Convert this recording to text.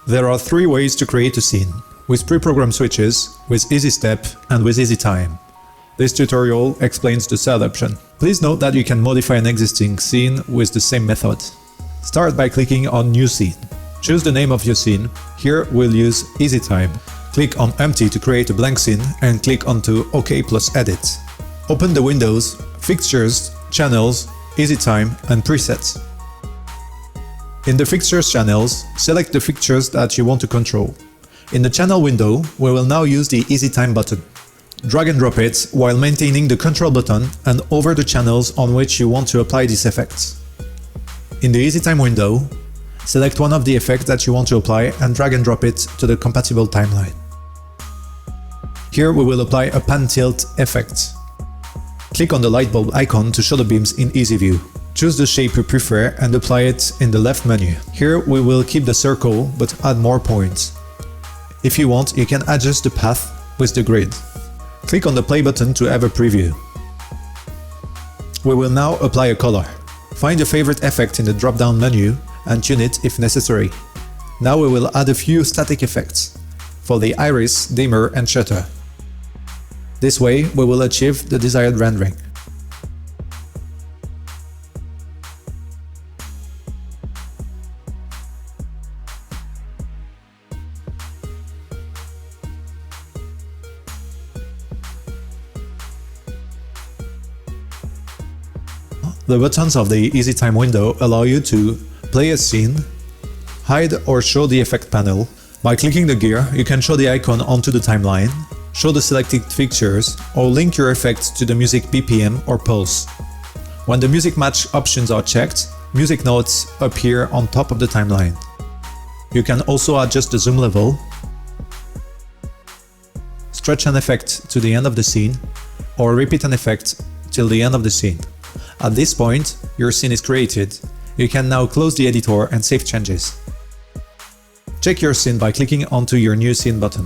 There are 3 ways to create a scene: with pre-programmed switches, with Easy Step, and with EasyTime. This tutorial explains the third option. Please note that you can modify an existing scene with the same method. Start by clicking on New Scene. Choose the name of your scene. Here we'll use EasyTime. Click on Empty to create a blank scene and click onto OK plus Edit. Open the windows, Fixtures, Channels, EasyTime and Presets. In the Fixtures channels, select the fixtures that you want to control. In the channel window, we will now use the EasyTime button. Drag and drop it while maintaining the control button and over the channels on which you want to apply these effects. In the EasyTime window, select one of the effects that you want to apply and drag and drop it to the compatible timeline. Here we will apply a pan tilt effect. Click on the light bulb icon to show the beams in Easy View. Choose the shape you prefer and apply it in the left menu. Here we will keep the circle but add more points. If you want, you can adjust the path with the grid. Click on the play button to have a preview. We will now apply a color. Find your favorite effect in the drop-down menu and tune it if necessary. Now we will add a few static effects for the iris, dimmer and shutter. This way we will achieve the desired rendering. The buttons of the EasyTime window allow you to play a scene, hide or show the effect panel. By clicking the gear, you can show the icon onto the timeline, show the selected fixtures, or link your effect to the music BPM or pulse. When the music match options are checked, music notes appear on top of the timeline. You can also adjust the zoom level, stretch an effect to the end of the scene, or repeat an effect till the end of the scene. At this point, your scene is created. You can now close the editor and save changes. Check your scene by clicking onto your new scene button.